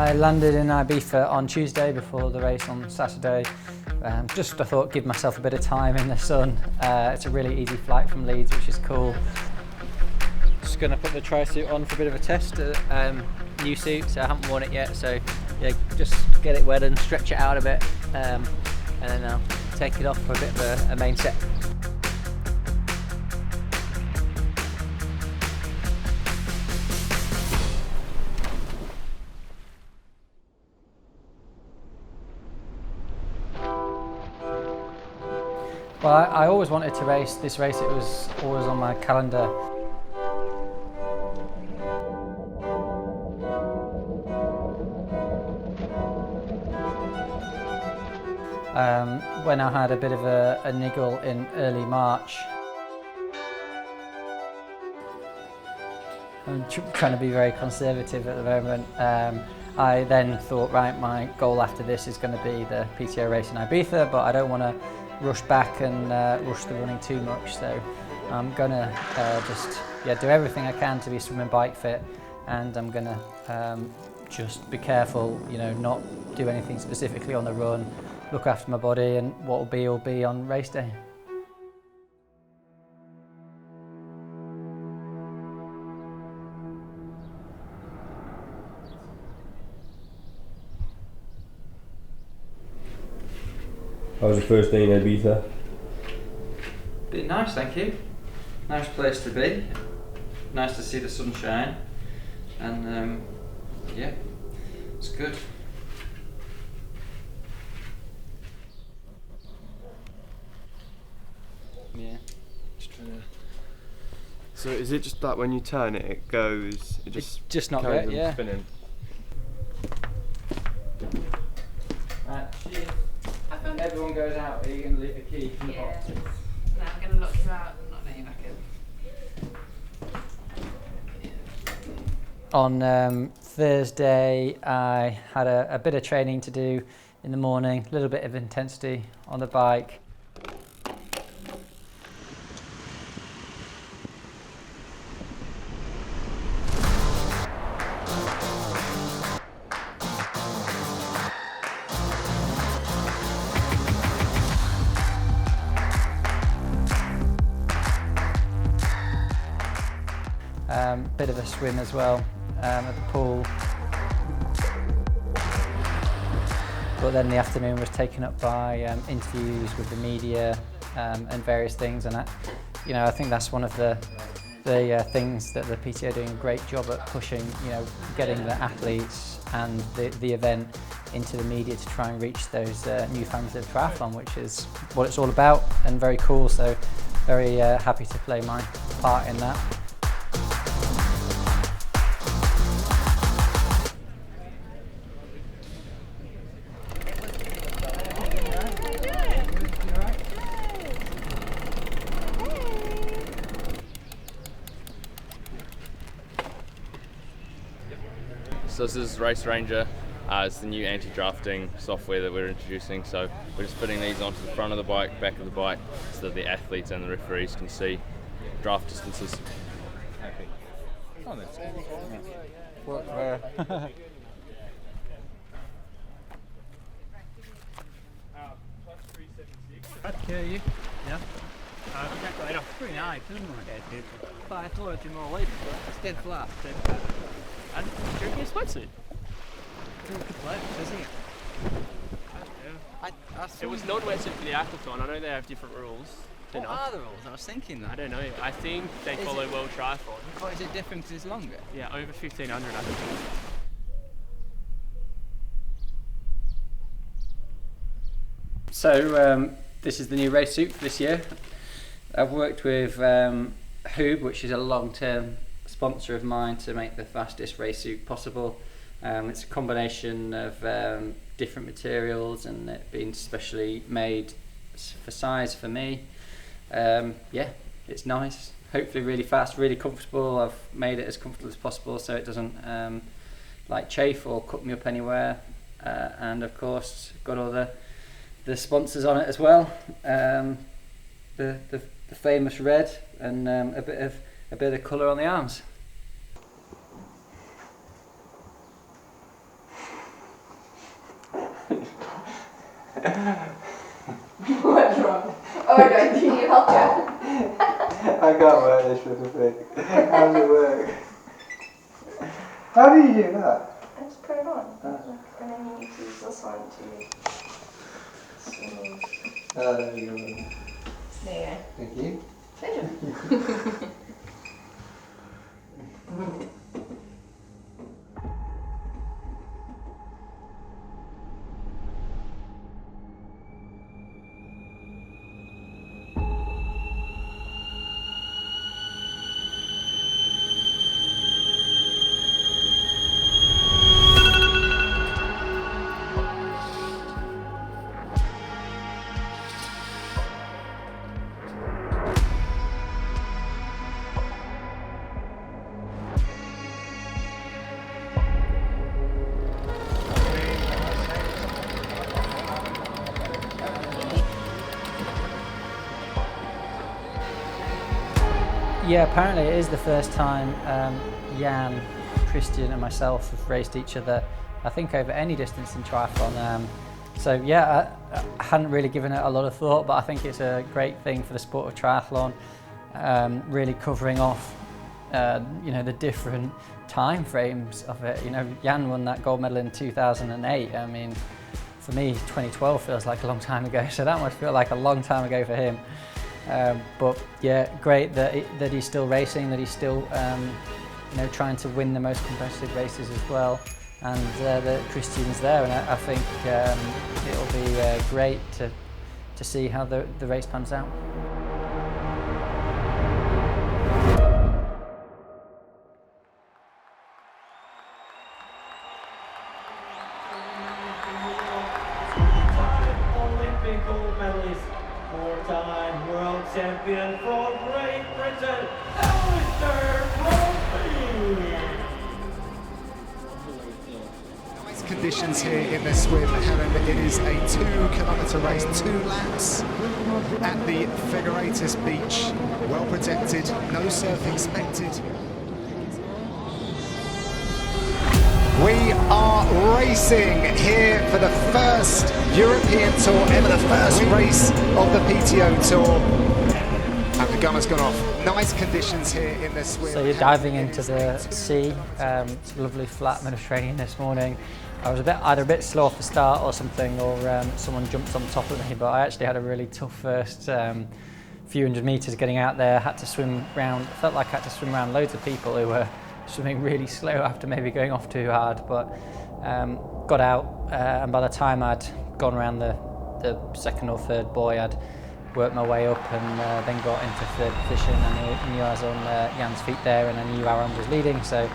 I landed in Ibiza on Tuesday before the race on Saturday. I thought give myself a bit of time in the sun. It's a really easy flight from Leeds, which is cool. Just going to put the tri-suit on for a bit of a test. New suit, so I haven't worn it yet, so yeah, just get it wet and stretch it out a bit, and then I'll take it off for a bit of a main set. Well, I always wanted to race this race. It was always on my calendar. When I had a bit of a niggle in early March, I'm trying to be very conservative at the moment. I then thought, right, my goal after this is going to be the PTO race in Ibiza, but I don't want to rush back and rush the running too much. So I'm going to just do everything I can to be swim and bike fit, and I'm going to just be careful, not do anything specifically on the run, look after my body, and what will be on race day. How was your first day in Ibiza? Been nice, thank you. Nice place to be. Nice to see the sunshine, and yeah, it's good. Yeah. So is it just that when you turn it, it goes? It just not carries great, on yeah. Spinning. Right, cheers. Everyone goes out. Are you going to leave the key in the box? No, I'm going to lock you out and not let you back in. On Thursday, I had a bit of training to do in the morning, a little bit of intensity on the bike. Bit of a swim as well at the pool, but then the afternoon was taken up by interviews with the media and various things, and I think that's one of the things that the PTO are doing a great job at pushing, getting the athletes and the event into the media to try and reach those new fans of triathlon, which is what it's all about, and very cool. So very happy to play my part in that. So this is Race Ranger. It's the new anti-drafting software that we're introducing. So we're just putting these onto the front of the bike, back of the bike, so that the athletes and the referees can see draft distances. Oh, that's good. I'd kill you. Yeah. Exactly. It's pretty nice, isn't it? But I thought it'd be more later, but it's dead flat. And drinking a sweatsuit. It's a good place, isn't it? Yeah. It was not wetsuit for the aquathon. I know they have different rules. What are the rules? I was thinking that. I don't know. I think they follow World Triathlon. What is it different because it's longer? Yeah, over 1,500 I think. So this is the new race suit for this year. I've worked with Hoob, which is a long-term sponsor of mine, to make the fastest race suit possible. It's a combination of different materials, and it being specially made for size for me. Yeah, it's nice. Hopefully really fast, really comfortable. I've made it as comfortable as possible so it doesn't chafe or cut me up anywhere. And of course, got all the sponsors on it as well. The famous red, and a bit of colour on the arms. What's wrong? Oh no, do you need help yet? I can't work this little thing. How does it work? How do you do that? I just put it on. And then you need to use this one to smooth. Oh, there you go. There you Thank you. go. Pleasure. Yeah, apparently it is the first time Jan, Christian and myself have raced each other, I think, over any distance in triathlon. So yeah, I hadn't really given it a lot of thought, but I think it's a great thing for the sport of triathlon, really covering off the different time frames of it. Jan won that gold medal in 2008. I mean, for me 2012 feels like a long time ago, so that must feel like a long time ago for him. But yeah, great that he's still racing, that he's still trying to win the most competitive races as well, and that Christian's there, and I think it'll be great to see how the race pans out. Olympic gold medalist, four-time world champion for Great Britain, Alistair Brownlee. Nice conditions here in the swim, Helen. It is a 2-kilometre race, 2 laps at the Figuratus Beach. Well protected, no surf expected. We are racing here for the first European Tour ever, the first race of the PTO Tour. And the gun has gone off. Nice conditions here in the swim. So you're diving into the sea. It's a lovely flat Mediterranean this morning. I was either a bit slow off the start or something, or someone jumped on top of me, but I actually had a really tough first few hundred metres getting out there. Had to swim round, felt like I had to swim around loads of people who were swimming really slow after maybe going off too hard, but got out, and by the time I'd gone around the second or third buoy, I'd worked my way up and then got into third position, and I knew I was on Jan's feet there, and I knew Aaron was leading, so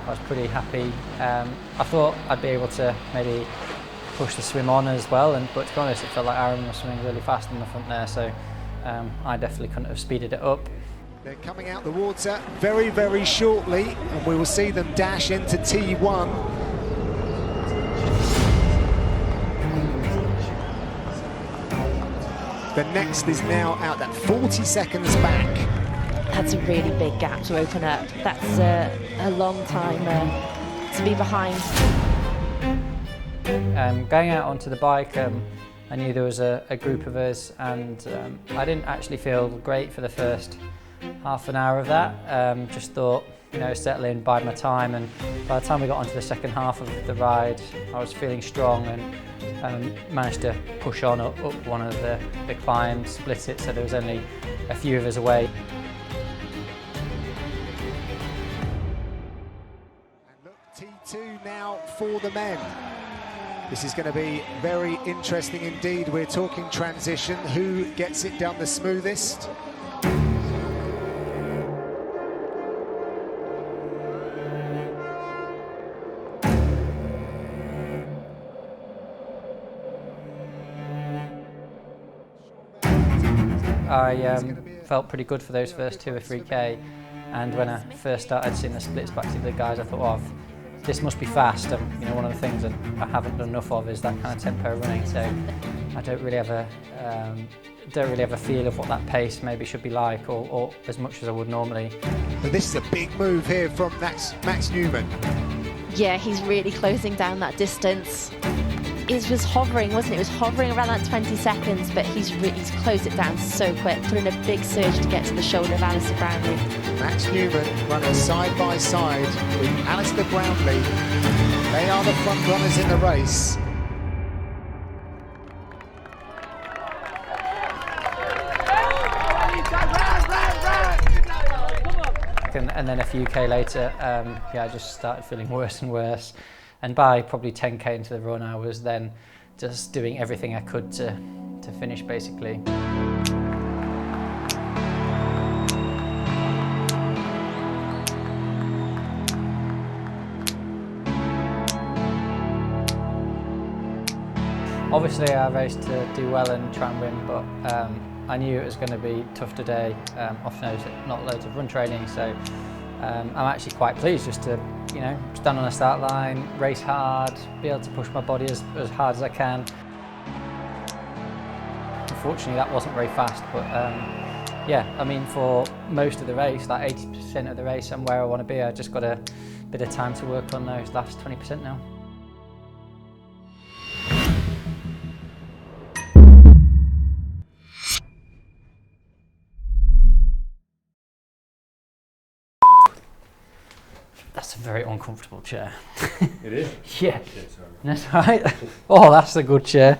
I was pretty happy. I thought I'd be able to maybe push the swim on as well, but to be honest, it felt like Aaron was swimming really fast in the front there, so I definitely couldn't have speeded it up. They're coming out the water very, very shortly, and we will see them dash into T1. The next is now out at 40 seconds back. That's a really big gap to open up. That's a long time to be behind. Going out onto the bike, I knew there was a group of us, and I didn't actually feel great for the first half an hour of that. Just thought, settle in, bide my time, and by the time we got onto the second half of the ride, I was feeling strong and managed to push on up one of the climbs, split it, so there was only a few of us away. And look, T2 now for the men. This is going to be very interesting indeed. We're talking transition. Who gets it down the smoothest? I felt pretty good for those first 2 or 3K, and when I first started seeing the splits back to the guys, I thought, this must be fast. One of the things that I haven't done enough of is that kind of tempo running, so I don't really have a feel of what that pace maybe should be like, or as much as I would normally. But this is a big move here from Max Newman. Yeah, he's really closing down that distance. it was hovering, wasn't it? It was hovering around that 20 seconds, but he's closed it down so quick, put in a big surge to get to the shoulder of Alistair Brownlee. Max Newman running side by side with Alistair Brownlee. They are the front runners in the race. And then a few K later, I just started feeling worse and worse. And by probably 10K into the run, I was then just doing everything I could to finish, basically. Obviously, I raced to do well and try and win, but I knew it was going to be tough today. Often there's not loads of run training, so I'm actually quite pleased just to, stand on a start line, race hard, be able to push my body as hard as I can. Unfortunately, that wasn't very fast, but for most of the race, like 80% of the race, I'm where I want to be. I just got a bit of time to work on those last 20% now. That's a very uncomfortable chair. It is? Yeah. That's right. Oh, that's a good chair.